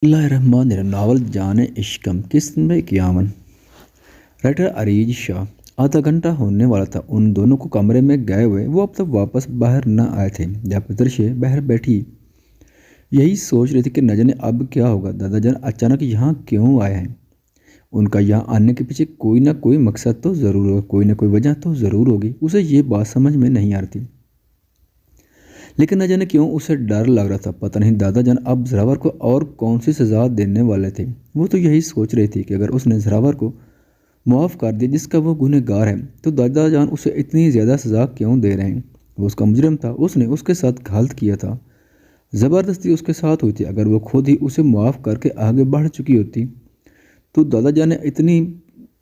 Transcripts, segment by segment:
Novel जाने इश्कम किस्त में 51। राइटर अरीज शाह। आधा घंटा होने वाला था उन दोनों को कमरे में गए हुए। वो अब तक वापस बाहर न आए थे जब दृश्य बाहर बैठी यही सोच रही थी कि न जाने अब क्या होगा। दादाजान अचानक यहाँ क्यों आए हैं? उनका यहाँ आने के पीछे कोई ना कोई मकसद तो ज़रूर होगा, कोई ना कोई वजह तो ज़रूर होगी। उसे ये बात समझ में नहीं आ रही थी, लेकिन न जाने क्यों उसे डर लग रहा था। पता नहीं दादाजान अब जरावर को और कौन सी सज़ा देने वाले थे। वो तो यही सोच रही थी कि अगर उसने जरावर को मुआफ़ कर दिया जिसका वो गुनहगार है, तो दादाजान उसे इतनी ज़्यादा सज़ा क्यों दे रहे हैं? वो उसका मुजरिम था, उसने उसके साथ गलत किया था, ज़बरदस्ती उसके साथ हुई थी। अगर वो खुद ही उसे मुआफ़ करके आगे बढ़ चुकी होती तो दादाजान ने इतनी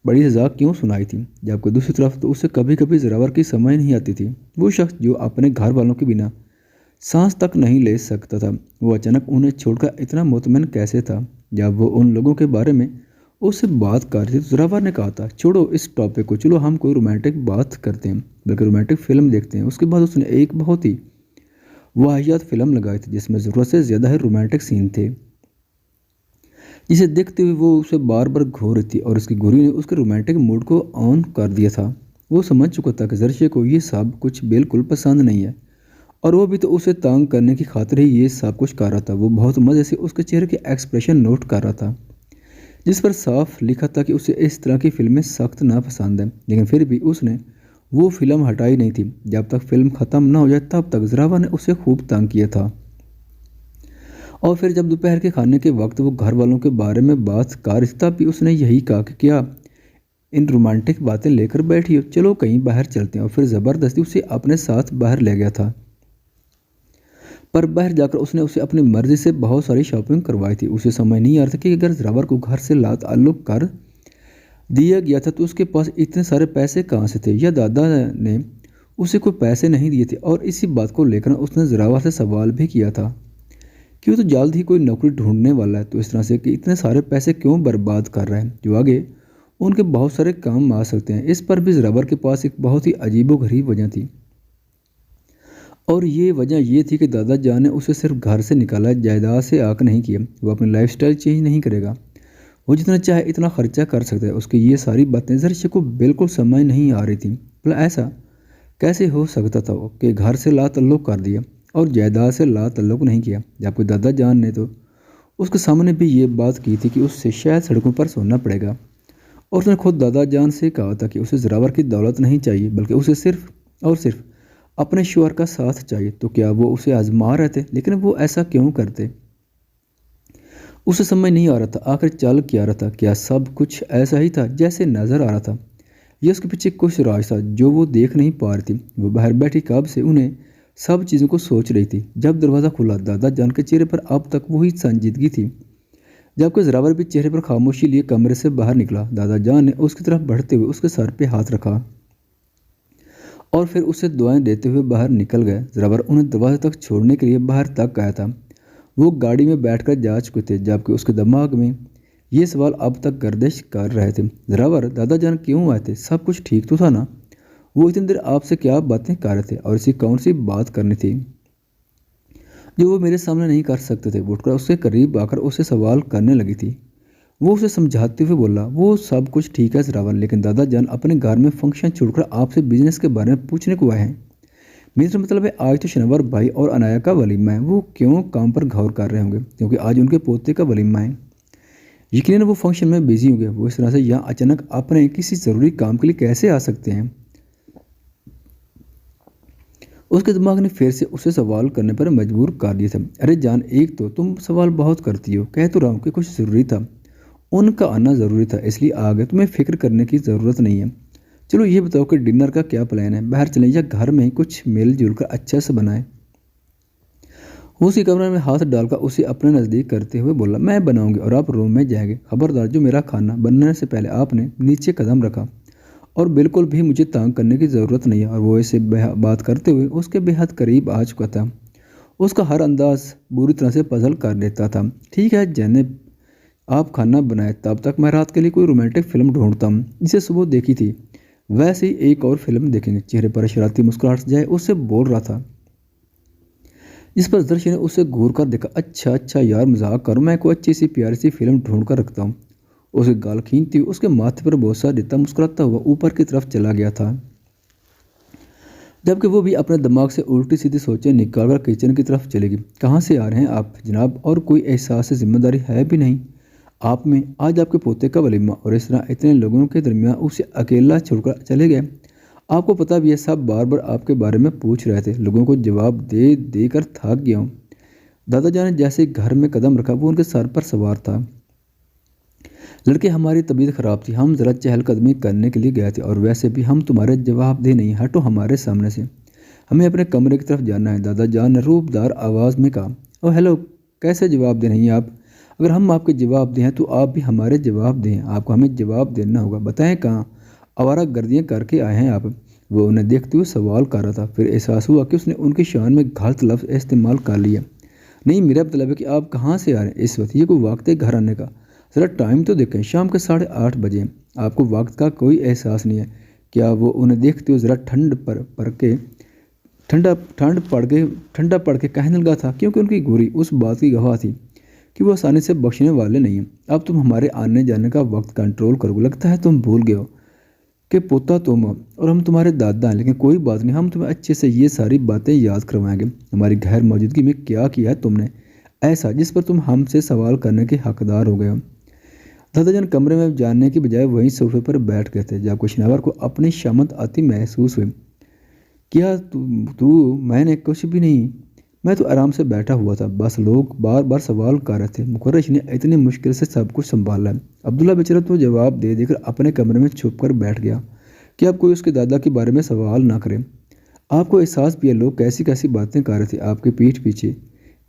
बड़ी सज़ा क्यों सुनाई थी? जबकि दूसरी तरफ तो उसे कभी कभी जरावर की समझ नहीं आती थी। वो शख्स जो अपने घर वालों के बिना सांस तक नहीं ले सकता था, वो अचानक उन्हें छोड़कर इतना मुतमईन कैसे था? जब वो उन लोगों के बारे में उससे बात कर रही थी तो ज़रावर ने कहा था, छोड़ो इस टॉपिक को, चलो हम कोई रोमांटिक बात करते हैं, बल्कि रोमांटिक फ़िल्म देखते हैं। उसके बाद उसने एक बहुत ही वाहियात फ़िल्म लगाई थी जिसमें ज़रूरत से ज़्यादा ही रोमांटिक सीन थे, जिसे देखते हुए वो उसे बार बार घूर रही थी और उसकी घुरी ने उसके रोमांटिक मूड को ऑन कर दिया था। वो समझ चुका था कि जर्शे को ये सब कुछ बिल्कुल पसंद नहीं है, और वो भी तो उसे तंग करने की खातिर ही ये सब कुछ कर रहा था। वो बहुत मज़े से उसके चेहरे के एक्सप्रेशन नोट कर रहा था, जिस पर साफ लिखा था कि उसे इस तरह की फिल्में सख्त नापसंद है। लेकिन फिर भी उसने वो फिल्म हटाई नहीं थी। जब तक फिल्म ख़त्म ना हो जाए तब तक जरावर ने उसे खूब तंग किया था। और फिर जब दोपहर के खाने के वक्त वो घर वालों के बारे में बात कर रही थी, तब भी उसने यही कहा कि क्या इन रोमांटिक बातें लेकर बैठी हो, चलो कहीं बाहर चलते हैं। और फिर ज़बरदस्ती उसे अपने साथ बाहर ले गया था। पर बाहर जाकर उसने उसे अपनी मर्जी से बहुत सारी शॉपिंग करवाई थी। उसे समझ नहीं आ रहा था कि अगर जरावर को घर से ला ताल्लुक़ कर दिया गया था तो उसके पास इतने सारे पैसे कहाँ से थे, या दादा ने उसे कोई पैसे नहीं दिए थे। और इसी बात को लेकर उसने जरावर से सवाल भी किया था कि वो तो जल्द ही कोई नौकरी ढूंढने वाला है, तो इस तरह से कि इतने सारे पैसे क्यों बर्बाद कर रहे हैं जो आगे उनके बहुत सारे काम आ सकते हैं। इस पर भी जरावर के पास एक बहुत ही अजीबोगरीब वजह थी, और ये वजह ये थी कि दादाजान ने उसे सिर्फ घर से निकाला, जायदाद से आग नहीं किया। वो अपनी लाइफस्टाइल चेंज नहीं करेगा, वो जितना चाहे इतना खर्चा कर सकता है। उसकी ये सारी बातें जर्शे को बिल्कुल समझ नहीं आ रही थी। भला ऐसा कैसे हो सकता था कि घर से ला तल्लुक़ कर दिया और जायदाद से ला तल्लुक़ नहीं किया? जबकि दादाजान ने तो उसके सामने भी ये बात की थी कि उससे शायद सड़कों पर सोना पड़ेगा, और उसने खुद दादाजान से कहा था कि उसे जरावर की दौलत नहीं चाहिए, बल्कि उसे सिर्फ और सिर्फ अपने शौहर का साथ चाहिए। तो क्या वो उसे आजमा रहे थे? लेकिन वो ऐसा क्यों करते? उसे समझ नहीं आ रहा था आखिर चल क्या रहा था। क्या सब कुछ ऐसा ही था जैसे नज़र आ रहा था, या उसके पीछे कुछ राज था जो वो देख नहीं पा रही थी? वो बाहर बैठी कब से उन्हें सब चीज़ों को सोच रही थी। जब दरवाज़ा खुला, दादाजान के चेहरे पर अब तक वही संजीदगी थी, जबकि जरावर भी चेहरे पर खामोशी लिए कमरे से बाहर निकला। दादाजान ने उसकी तरफ बढ़ते हुए उसके सर पे हाथ रखा और फिर उसे दुआएं देते हुए बाहर निकल गए। जरावर उन्हें दरवाजे तक छोड़ने के लिए बाहर तक गया था। वो गाड़ी में बैठकर जा चुके थे, जबकि उसके दिमाग में ये सवाल अब तक गर्दिश कर रहे थे। जरावर, दादाजान क्यों आए थे? सब कुछ ठीक तो था ना? वो इतनी देर आपसे क्या बातें कर रहे थे, और इसी कौन सी बात करनी थी जो वो मेरे सामने नहीं कर सकते थे? वो उठकर उसके करीब आकर उसे सवाल करने लगी थी। वो उसे समझाते हुए बोला, वो सब कुछ ठीक है जरावर, लेकिन दादाजान अपने घर में फंक्शन छोड़कर आपसे बिजनेस के बारे में पूछने को आए हैं। मेरा मतलब है आज तो शनिवार भाई और अनाया का वलीमा है। वो क्यों काम पर गौर कर रहे होंगे, क्योंकि आज उनके पोते का वलीमा है। यकीनन वो फंक्शन में बिजी होंगे। वो इस तरह से यहाँ अचानक अपने किसी ज़रूरी काम के लिए कैसे आ सकते हैं? उसके दिमाग ने फिर से उसे सवाल करने पर मजबूर कर दिया था। अरे जान, एक तो तुम सवाल बहुत करती हो, कह तो रहा हूँ कि कुछ ज़रूरी था, उनका आना ज़रूरी था इसलिए आ गए, तुम्हें फ़िक्र करने की ज़रूरत नहीं है। चलो ये बताओ कि डिनर का क्या प्लान है? बाहर चलें या घर में ही कुछ मिल जुल कर अच्छा से बनाएं? वो उसी कमरे में हाथ डालकर उसे अपने नज़दीक करते हुए बोला, मैं बनाऊंगी और आप रूम में जाएंगे। खबरदार, जो मेरा खाना बनने से पहले आपने नीचे कदम रखा, और बिल्कुल भी मुझे तंग करने की ज़रूरत नहीं है। और वो इसे बात करते हुए उसके बेहद करीब आ चुका था। उसका हर अंदाज बुरी तरह से पजल कर देता था। ठीक है जैनब, आप खाना बनाए, तब तक मैं रात के लिए कोई रोमांटिक फिल्म ढूंढता हूँ। जिसे सुबह देखी थी वैसे ही एक और फिल्म देखेंगे। चेहरे पर शरारती मुस्कुराहट जाए उससे बोल रहा था। जिस पर दर्शी ने उसे घूर कर देखा। अच्छा अच्छा यार, मजाक करो, मैं कोई अच्छी सी प्यारी सी फिल्म ढूंढ कर रखता हूँ। उसकी गाल खींचती हुई उसके माथे पर बोसा देता मुस्कुराता हुआ ऊपर की तरफ चला गया था, जबकि वो भी अपने दिमाग से उल्टी सीधी सोचें निकालकर किचन की तरफ चलेगी। कहाँ से आ रहे हैं आप जनाब, और कोई एहसास जिम्मेदारी है भी नहीं आप में? आज आपके पोते का वलीमा और इस तरह इतने लोगों के दरमियान उसे अकेला छोड़कर चले गए। आपको पता भी है, सब बार बार आपके बारे में पूछ रहे थे, लोगों को जवाब दे देकर थक गया हूँ। दादाजान ने जैसे घर में कदम रखा वो उनके सर पर सवार था। लड़के, हमारी तबीयत खराब थी, हम ज़रा चहलकदमी करने के लिए गए थे, और वैसे भी हम तुम्हारे जवाबदेह नहीं, हटो हमारे सामने से, हमें अपने कमरे की तरफ जाना है। दादाजान ने रूपदार आवाज़ में कहा। ओ हेलो, कैसे जवाबदेह नहीं आप? अगर हम आपके जवाबदेह हैं तो आप भी हमारे जवाबदेह हैं, आपको हमें जवाब देना होगा। बताएं कहाँ आवारा गर्दियाँ करके आए हैं आप? वो उन्हें देखते हुए सवाल कर रहा था। फिर एहसास हुआ कि उसने उनकी शान में गलत लफ्ज़ इस्तेमाल कर लिया। नहीं, मेरा मतलब है कि आप कहाँ से आ रहे हैं इस वक्त? ये कोई वक्त है घर आने का? ज़रा टाइम तो देखें, शाम के 8:30 बजे। आपको वक्त का कोई एहसास नहीं है क्या? वो उन्हें देखते हुए ज़रा ठंडा पड़ के कहने लगा था, क्योंकि उनकी गोरी उस बात की गवाह थी कि वो आसानी से बख्शने वाले नहीं हैं। अब तुम हमारे आने जाने का वक्त कंट्रोल करोगे? लगता है तुम भूल गए हो कि पोता तुम हो और हम तुम्हारे दादा हैं। लेकिन कोई बात नहीं, हम तुम्हें अच्छे से ये सारी बातें याद करवाएंगे। हमारी गैर मौजूदगी में क्या किया है तुमने ऐसा जिस पर तुम हमसे सवाल करने के हकदार हो गए हो? दादाजान कमरे में जाने की बजाय वहीं सोफे पर बैठ गए थे, जब कुशनावर को अपनी शामत आती महसूस हुई। क्या तू मैंने कुछ भी नहीं, मैं तो आराम से बैठा हुआ था, बस लोग बार बार सवाल कर रहे थे। मुकर्रिश ने इतनी मुश्किल से सब कुछ संभाला है। अब्दुल्ला बेचारा तो जवाब दे देकर अपने कमरे में छुप कर बैठ गया कि अब कोई उसके दादा के बारे में सवाल ना करे। आपको एहसास भी है लोग कैसी कैसी बातें कर रहे थे आपकी पीठ पीछे?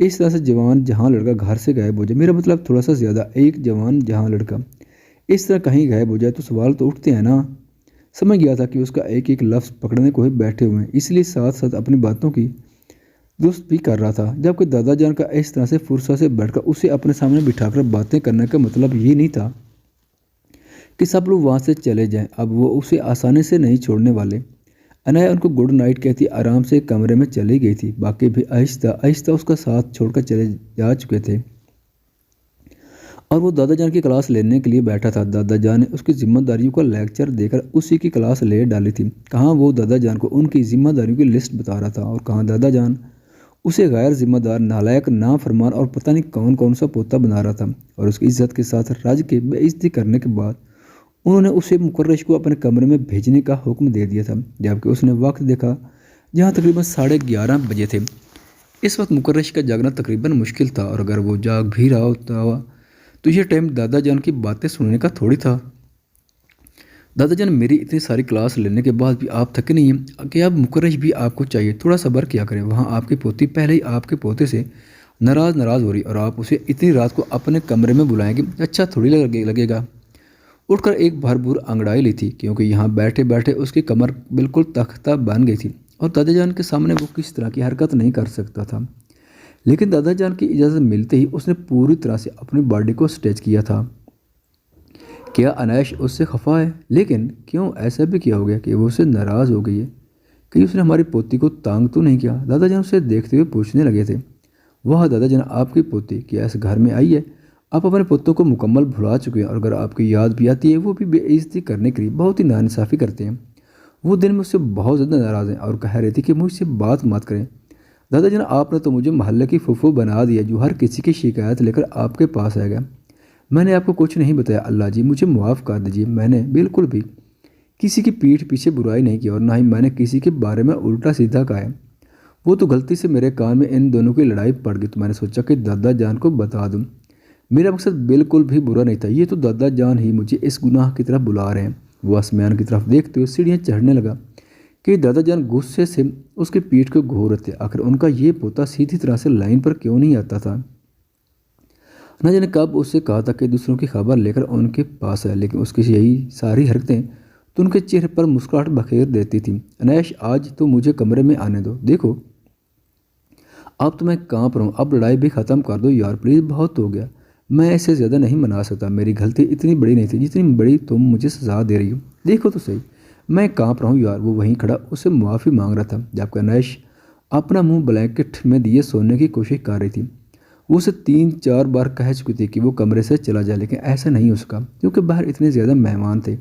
इस तरह से जवान जहाँ लड़का घर से गायब हो जाए, मेरा मतलब थोड़ा सा ज़्यादा, एक जवान जहाँ लड़का इस तरह कहीं गायब हो जाए तो सवाल तो उठते हैं ना। समझ गया था कि उसका एक एक लफ्ज़ पकड़ने को ही बैठे हुए हैं, इसलिए साथ साथ अपनी बातों की दुरुस्त भी कर रहा था। जबकि दादाजान का इस तरह से फुर्सत से बैठकर उसे अपने सामने बिठाकर बातें करने का मतलब ये नहीं था कि सब लोग वहाँ से चले जाएं। अब वो उसे आसानी से नहीं छोड़ने वाले। अनाया उनको गुड नाइट कहती आराम से कमरे में चली गई थी। बाकी भी आहिस्ता आहिस्ता उसका साथ छोड़कर चले जा चुके थे और वो दादाजान की क्लास लेने के लिए बैठा था। दादाजान ने उसकी जिम्मेदारियों का लेक्चर देकर उसी की क्लास ले डाली थी। कहाँ वो दादाजान को उनकी जिम्मेदारियों की लिस्ट बता रहा था और कहाँ दादाजान उसे गैर जिम्मेदार, नालायक, नाफरमान और पता नहीं कौन कौन सा पोता बना रहा था। और उसकी इज्जत के साथ राज की बेइज्जती करने के बाद उन्होंने उसे मुकर्रिश को अपने कमरे में भेजने का हुक्म दे दिया था। जबकि उसने वक्त देखा जहाँ तकरीबन 11:30 बजे थे। इस वक्त मुकर्रिश का जागना तकरीबन मुश्किल था, और अगर वो जाग भी रहा होता तो ये टाइम दादाजान की बातें सुनने का थोड़ी था। दादाजान, मेरी इतनी सारी क्लास लेने के बाद भी आप थके नहीं हैं कि? अब मुकर्रिश भी आपको चाहिए, थोड़ा सब्र किया करें। वहाँ आपकी पोती पहले ही आपके पोते से नाराज़ हो रही और आप उसे इतनी रात को अपने कमरे में बुलाएंगे, अच्छा थोड़ी लगेगा। उठकर एक भरपूर अंगड़ाई ली थी, क्योंकि यहाँ बैठे बैठे उसकी कमर बिल्कुल तख्ता बन गई थी और दादाजान के सामने वो किस तरह की हरकत नहीं कर सकता था। लेकिन दादाजान की इजाज़त मिलते ही उसने पूरी तरह से अपनी बॉडी को स्ट्रेच किया था। क्या अनैश उससे खफा है? लेकिन क्यों ऐसा भी क्या हो गया कि वो उससे नाराज़ हो गई है? कि उसने हमारी पोती को तंग तो नहीं किया? दादाजान उसे देखते हुए पूछने लगे थे। वाह दादाजान, आपकी पोती क्या इस घर में आई है? आप अपने पोतों को मुकम्मल भुला चुके हैं, और अगर आपकी याद भी आती है वो भी बेइज्जती करने के लिए बहुत ही नाइंसाफ़ी करते हैं। वो दिन मुझसे बहुत ज़्यादा नाराज़ हैं और कह रही थी कि मुझसे बात मत करें। दादाजान, आपने तो मुझे मोहल्ले की फूफू बना दिया जो हर किसी की शिकायत लेकर आपके पास आएगा। मैंने आपको कुछ नहीं बताया अल्लाह जी, मुझे माफ़ कर दीजिए। मैंने बिल्कुल भी किसी की पीठ पीछे बुराई नहीं की और ना ही मैंने किसी के बारे में उल्टा सीधा कहा है। वो तो गलती से मेरे कान में इन दोनों की लड़ाई पड़ गई तो मैंने सोचा कि दादाजान को बता दूँ। मेरा मकसद बिल्कुल भी बुरा नहीं था, ये तो दादाजान ही मुझे इस गुनाह की तरफ बुला रहे हैं। वो आसमान की तरफ देखते हुए सीढ़ियाँ चढ़ने लगा कि दादाजान गुस्से से उसकी पीठ को घूर रहे थे। आखिर उनका ये पोता सीधी तरह से लाइन पर क्यों नहीं आता था? न जाने कब उससे कहा था कि दूसरों की खबर लेकर उनके पास है, लेकिन उसकी यही सारी हरकतें तो उनके चेहरे पर मुस्कुराहट बखेर देती थी। अनैश, आज तो मुझे कमरे में आने दो। देखो अब तो मैं काँप रहा हूँ, अब लड़ाई भी ख़त्म कर दो यार प्लीज़, बहुत हो गया। मैं इससे ज़्यादा नहीं मना सकता, मेरी गलती इतनी बड़ी नहीं थी जितनी बड़ी तुम मुझे सजा दे रही हो। देखो तो सही, मैं काँप रहा हूँ यार। वो वहीं खड़ा उससे माफ़ी मांग रहा था, जबकि अनैश अपना मुंह ब्लैंकेट में दिए सोने की कोशिश कर रही थी। वो उसे 3-4 बार कह चुकी थी कि वो कमरे से चला जाए, लेकिन ऐसा नहीं हो सका क्योंकि बाहर इतने ज़्यादा मेहमान थे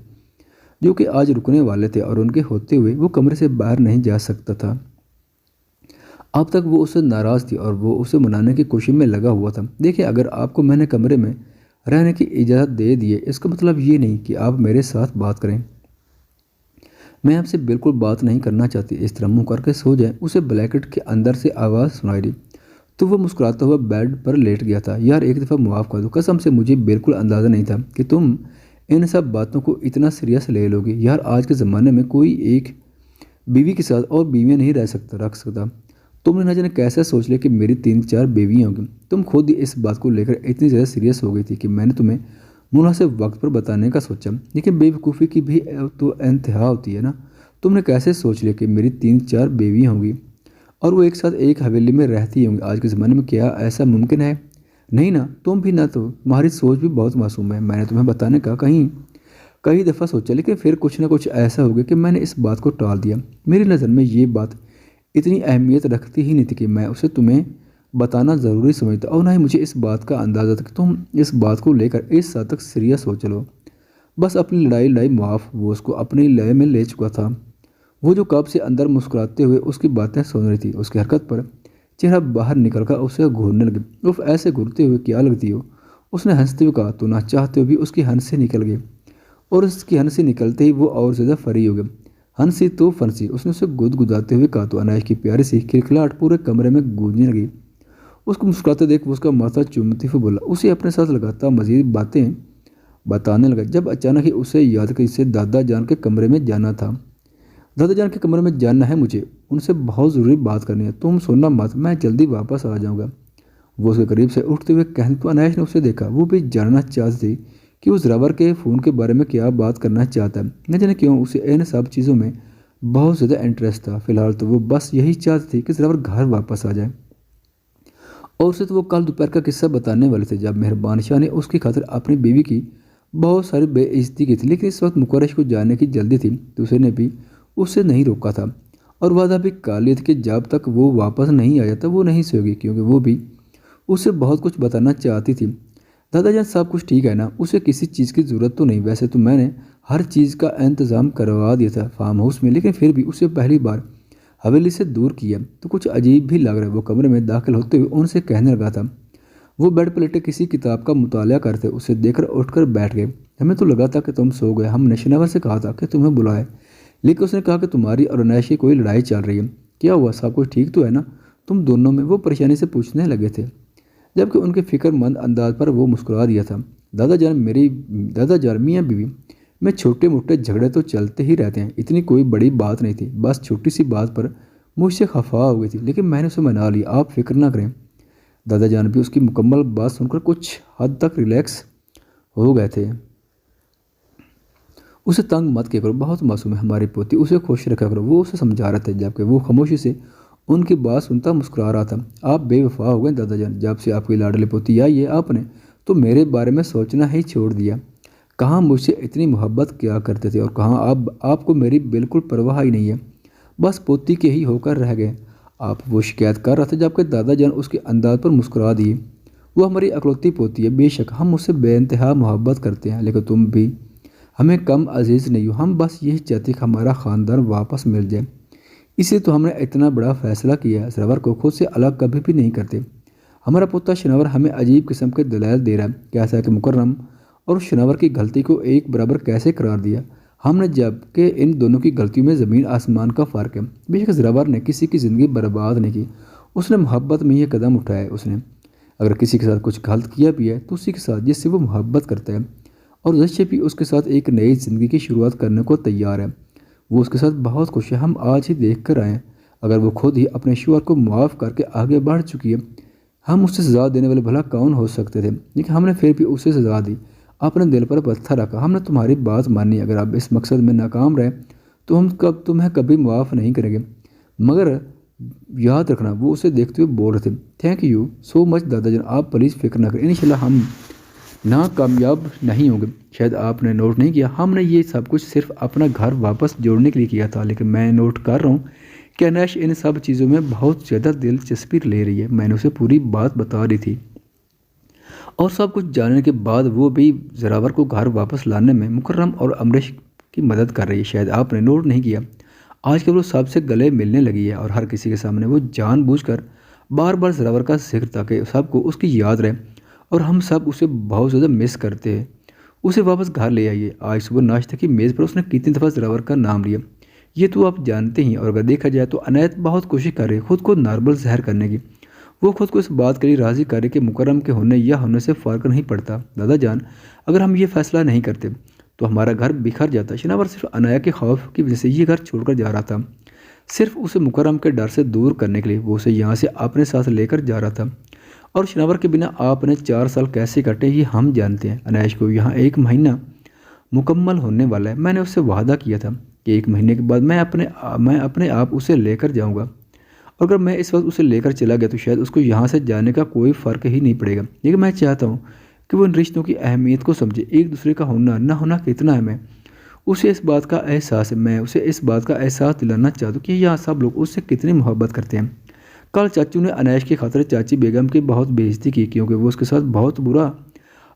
जो कि आज रुकने वाले थे और उनके होते हुए वो कमरे से बाहर नहीं जा सकता था। अब तक वो उससे नाराज़ थी और वो उसे मनाने की कोशिश में लगा हुआ था। देखिए, अगर आपको मैंने कमरे में रहने की इजाज़त दे दी है, इसका मतलब ये नहीं कि आप मेरे साथ बात करें। मैं आपसे बिल्कुल बात नहीं करना चाहती। इस तरह मुंह करके सो जाए। उसे ब्लैकेट के अंदर से आवाज़ सुनाई दी तो वह मुस्कुराता हुआ बेड पर लेट गया था। यार, एक दफ़ा माफ़ कर दो, कसम से मुझे बिल्कुल अंदाज़ा नहीं था कि तुम इन सब बातों को इतना सीरियस ले लोगे। यार, आज के ज़माने में कोई एक बीवी के साथ और बीवियाँ नहीं रख सकता। तुमने ना जाने कैसे सोच लिया कि मेरी 3-4 बीवियाँ होंगी। तुम खुद ही इस बात को लेकर इतनी ज़्यादा सीरियस हो गई थी कि मैंने तुम्हें मुनासिब वक्त पर बताने का सोचा। लेकिन बेवकूफ़ी की भी तो इंतहा होती है ना। तुमने कैसे सोच लिया कि मेरी 3-4 बीवियाँ होंगी और वो एक साथ एक हवेली में रहती होंगी। आज के ज़माने में क्या ऐसा मुमकिन है? नहीं ना, तुम भी ना, तो तुम्हारी सोच भी बहुत मासूम है। मैंने तुम्हें बताने का कई दफ़ा सोचा, लेकिन फिर कुछ ना कुछ ऐसा हो गया कि मैंने इस बात को टाल दिया। मेरी नज़र में ये बात इतनी अहमियत रखती ही नहीं थी कि मैं उसे तुम्हें बताना ज़रूरी समझता, और ना ही मुझे इस बात का अंदाज़ा था कि तुम इस बात को लेकर इस हद तक सीरियस हो चलो। बस अपनी लड़ाई माफ़, वो उसको अपनी लय में ले चुका था। वो जो कब से अंदर मुस्कुराते हुए उसकी बातें सुन रही थी, उसकी हरकत पर चेहरा बाहर निकल कर उसे घूरने लगी। उफ, ऐसे घूरते हुए क्या लगती हो? उसने हंसते हुए कहा तो ना चाहते हुए भी उसकी हंसी निकल गई, और उसकी हंसी निकलते ही वो और ज़्यादा फरी हो गया। हंसी तो फंसी, उसने उसे गुदगुदाते हुए कहा तो अनायास की प्यारी सी खिलखिलाहट पूरे कमरे में गूंजने लगी। उसको मुस्कुराते देख वो उसका माथा चूमते हुए बोला, उसे अपने साथ लगाता मजीद बातें बताने लगा, जब अचानक ही उसे याद कि इसे दादा जान के कमरे में जाना था। दादा जान के कमरे में जाना है मुझे, उनसे बहुत ज़रूरी बात करनी है। तुम सोना मत, मैं जल्दी वापस आ जाऊँगा। वो उसके करीब से उठते हुए कहने तो अनायास ने उसे देखा। वो भी जानना चाहती थी कि उस ड्राइवर के फ़ोन के बारे में क्या बात करना चाहता है। न जाने क्यों उसे इन सब चीज़ों में बहुत ज़्यादा इंटरेस्ट था। फिलहाल तो वो बस यही चाहती थी कि ड्राइवर घर वापस आ जाए, और उसे तो वो कल दोपहर का किस्सा बताने वाले थे जब मेहरबान शाह ने उसकी खातिर अपनी बीवी की बहुत सारी बेइज्जती की थी। लेकिन इस वक्त मुकर्रश को जाने की जल्दी थी तो उसने भी उसे नहीं रोका था, और वादा भी कर लिया था कि जब तक वो वापस नहीं आ जाता वो नहीं सोएगी, क्योंकि वो भी उसे बहुत कुछ बताना चाहती थी। दादा जान, सब कुछ ठीक है ना? उसे किसी चीज़ की ज़रूरत तो नहीं। वैसे तो मैंने हर चीज़ का इंतज़ाम करवा दिया था फार्म हाउस में, लेकिन फिर भी उसे पहली बार हवेली से दूर किया तो कुछ अजीब भी लग रहा है। वो कमरे में दाखिल होते हुए उनसे कहने लगा था। वो बेड पर लेटे किसी किताब का मुताला करते उसे देखकर उठकर बैठ गए। हमें तो लगा था कि तुम सो गए। हमने शिनावर से कहा था कि तुम्हें बुलाए, लेकिन उसने कहा कि तुम्हारी और अनैश की कोई लड़ाई चल रही है। क्या हुआ, सब कुछ ठीक तो है ना तुम दोनों में? वो परेशानी से पूछने लगे थे, जबकि उनके फिक्रमंद अंदाज पर वो मुस्कुरा दिया था। दादा जान मियाँ बीवी में छोटे मोटे झगड़े तो चलते ही रहते हैं। इतनी कोई बड़ी बात नहीं थी, बस छोटी सी बात पर मुझसे खफा हो गई थी, लेकिन मैंने उसे मना लिया। आप फिक्र ना करें। दादा जान भी उसकी मुकम्मल बात सुनकर कुछ हद तक रिलैक्स हो गए थे। उसे तंग मत किया करो, बहुत मासूम है हमारी पोती, उसे खुश रखा करो, वो उसे समझा रहे थे, जबकि वो खामोशी से उनकी बात सुनता मुस्कुरा रहा था। आप बेवफा हो गए दादा जान, जब से आपकी लाडली पोती आई है आपने तो मेरे बारे में सोचना ही छोड़ दिया। कहाँ मुझसे इतनी मोहब्बत किया करते थे और कहाँ अब आपको मेरी बिल्कुल परवाह ही नहीं है। बस पोती के ही होकर रह गए। आप वो शिकायत कर रहा था, जबकि दादा जान उसके अंदाज पर मुस्कुरा दिए। वो हमारी अकलौती पोती है, बेशक हम उससे बेइंतहा मोहब्बत करते हैं, लेकिन तुम भी हमें कम अजीज़ नहीं हो। हम बस यही चाहते कि हमारा ख़ानदान वापस मिल जाए। इसलिए तो हमने इतना बड़ा फ़ैसला किया है। शनावर को खुद से अलग कभी भी नहीं करते। हमारा पोता शनावर हमें अजीब किस्म के दलाइल दे रहा है, कैसा कि मुकर्रम और शनावर की गलती को एक बराबर कैसे करार दिया हमने, जबकि इन दोनों की गलतियों में ज़मीन आसमान का फ़र्क है। बेशक शनावर ने किसी की ज़िंदगी बर्बाद नहीं की, उसने मोहब्बत में यह कदम उठाया है। उसने अगर किसी के साथ कुछ गलत किया भी है तो उसी के साथ जिससे वो मोहब्बत करता है, और जैसे भी उसके साथ एक नई ज़िंदगी की शुरुआत करने को तैयार है। वो उसके साथ बहुत खुश है। हम आज ही देख कर आए। अगर वो खुद ही अपने शोहर को माफ़ करके आगे बढ़ चुकी है, हम उससे सज़ा देने वाले भला कौन हो सकते थे? लेकिन हमने फिर भी उसे सज़ा दी, अपने दिल पर पत्थर रखा। हमने तुम्हारी बात मानी। अगर आप इस मकसद में नाकाम रहे तो हम तुम्हें कभी माफ़ नहीं करेंगे। मगर याद रखना, वो उसे देखते हुए बोल रहे थे, थैंक यू सो मच दादा जान, आप प्लीज़ फिक्र ना करें, इंशाल्लाह हम नाकामयाब नहीं होंगे। शायद आपने नोट नहीं किया, हमने ये सब कुछ सिर्फ अपना घर वापस जोड़ने के लिए किया था, लेकिन मैं नोट कर रहा हूँ कि अनैश इन सब चीज़ों में बहुत ज़्यादा दिलचस्पी ले रही है। मैंने उसे पूरी बात बता दी थी और सब कुछ जानने के बाद वो भी ज़रावर को घर वापस लाने में मुकर्रम और अमरीश की मदद कर रही है। शायद आपने नोट नहीं किया, आजकल वो सबसे गले मिलने लगी है और हर किसी के सामने वो जानबूझकर बार बार ज़रावर का जिक्र ताकि सबको उसकी याद रहे और हम सब उसे बहुत ज़्यादा मिस करते हैं। उसे वापस घर ले आइए। आज सुबह नाश्ते की मेज़ पर उसने कितनी दफ़ा ज़रावर का नाम लिया, ये तो आप जानते ही। और अगर देखा जाए तो अनायत बहुत कोशिश कर रही है खुद को नॉर्मल ज़हर करने की। वो खुद को इस बात के लिए राज़ी करे कि मुकर्रम के होने या होने से फ़र्क नहीं पड़ता। दादा जान, अगर हम ये फ़ैसला नहीं करते तो हमारा घर बिखर जाता। शिनावर सिर्फ अनाया के खौफ की वजह से ये घर छोड़कर जा रहा था, सिर्फ उसे मुकर्रम के डर से दूर करने के लिए। वो उसे यहाँ से अपने साथ लेकर जा रहा था और शिनावर के बिना आपने 4 साल कैसे कटे ये हम जानते हैं। अनायश को यहाँ 1 महीना मुकम्मल होने वाला है। मैंने उससे वादा किया था कि 1 महीने के बाद मैं अपने आप उसे लेकर जाऊँगा और अगर मैं इस वक्त उसे लेकर चला गया तो शायद उसको यहाँ से जाने का कोई फ़र्क ही नहीं पड़ेगा। लेकिन मैं चाहता हूँ कि वो इन रिश्तों की अहमियत को समझे, एक दूसरे का होना ना होना कितना है। मैं उसे इस बात का एहसास है, मैं उसे इस बात का एहसास दिलाना चाहता हूँ कि यहाँ सब लोग उससे कितनी मोहब्बत करते हैं। कल चाचू ने अनैश की खातिर चाची बेगम की बहुत बेइज्जती की क्योंकि वो उसके साथ बहुत बुरा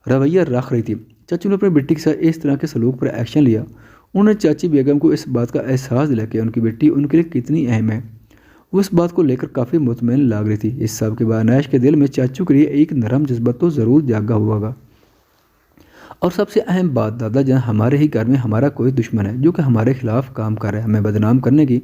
रवैया रख रही थी। चाचू ने अपनी बेटी के साथ इस तरह के सलूक पर एक्शन लिया। उन्होंने चाची बेगम को इस बात का एहसास दिलाया कि उनकी बेटी उनके लिए कितनी अहम है। वो इस बात को लेकर काफ़ी मुतमईन लग रही थी। इस सब के बाद अनैश के दिल में चाचू के लिए एक नरम जज्बा तो ज़रूर जागा हुआ होगा। और सबसे अहम बात, दादा जान हमारे ही घर में हमारा कोई दुश्मन है जो कि हमारे खिलाफ काम कर रहा है, हमें बदनाम करने की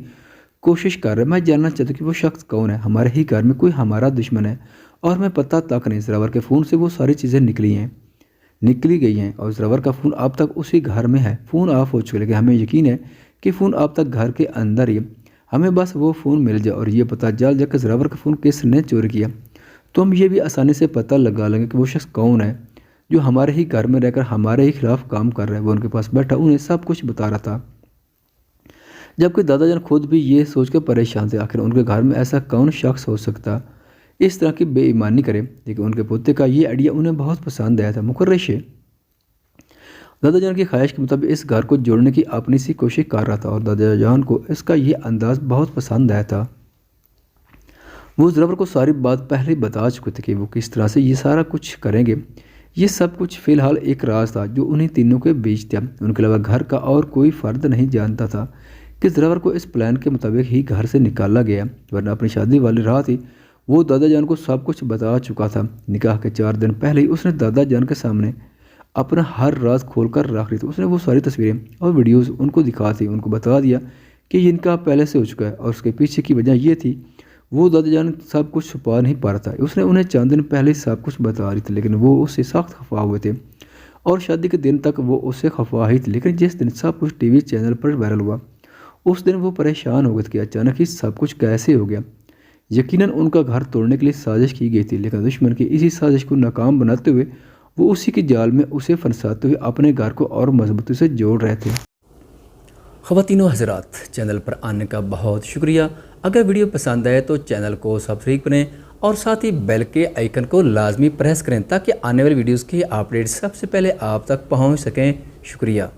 कोशिश कर रहा है। मैं जानना चाहता हूँ कि वो शख्स कौन है। हमारे ही घर में कोई हमारा दुश्मन है और मैं पता तक नहीं। ज़रावर के फ़ोन से वो सारी चीज़ें निकली गई हैं और ज़रावर का फ़ोन अब तक उसी घर में है। फ़ोन ऑफ हो चुका है लेकिन हमें यकीन है कि फ़ोन अब तक घर के अंदर ही है। हमें बस वो फ़ोन मिल जाए और ये पता चल जाए कि ज़रावर का फ़ोन किसने चोरी किया तो हम ये भी आसानी से पता लगा लेंगे कि वो शख्स कौन है जो हमारे ही घर में रहकर हमारे ही खिलाफ काम कर रहा है। वो उनके पास बैठा उन्हें सब कुछ बता रहा था, जबकि दादाजान खुद भी ये सोचकर परेशान थे आखिर उनके घर में ऐसा कौन शख्स हो सकता इस तरह की बेईमानी करे। लेकिन उनके पोते का ये आइडिया उन्हें बहुत पसंद आया था। मुकर्रिश दादाजान की ख्वाहिश के मुताबिक इस घर को जोड़ने की अपनी सी कोशिश कर रहा था और दादाजान को इसका ये अंदाज बहुत पसंद आया था। वो ज़रावर को सारी बात पहले ही बता चुके थे कि वो किस तरह से ये सारा कुछ करेंगे। ये सब कुछ फ़िलहाल एक राज था जो उन्हीं तीनों के बीच था। उनके अलावा घर का और कोई फ़र्द नहीं जानता था कि ज़रावर को इस प्लान के मुताबिक ही घर से निकाला गया, वरना अपनी शादी वाली रात ही वो दादाजान को सब कुछ बता चुका था। निकाह के 4 दिन पहले ही उसने दादाजान के सामने अपना हर राज खोल कर रख ली थी। उसने वो सारी तस्वीरें और वीडियोज़ उनको दिखा थी, उनको बता दिया कि इनका पहले से हो चुका है और उसके पीछे की वजह ये थी वो दादाजान सब कुछ छुपा नहीं पा रहा था। उसने उन्हें चंद दिन पहले सब कुछ बता रही थी लेकिन वो उससे सख्त खफा हुए थे और शादी के दिन तक वो उससे खफा ही थी। लेकिन जिस दिन सब कुछ टीवी चैनल पर वायरल हुआ उस दिन वो परेशान हो गए थे कि अचानक ही सब कुछ कैसे हो गया। यकीनन उनका घर तोड़ने के लिए साजिश की गई थी लेकिन दुश्मन की इसी साजिश को नाकाम बनाते हुए वो उसी के जाल में उसे फंसाते हुए अपने घर को और मजबूती से जोड़ रहे थे। ख़वातीनो हज़रात, चैनल पर आने का बहुत शुक्रिया। अगर वीडियो पसंद आए तो चैनल को सब्सक्राइब करें और साथ ही बेल के आइकन को लाजमी प्रेस करें ताकि आने वाली वीडियोज़ की अपडेट सबसे पहले आप तक पहुंच सकें। शुक्रिया।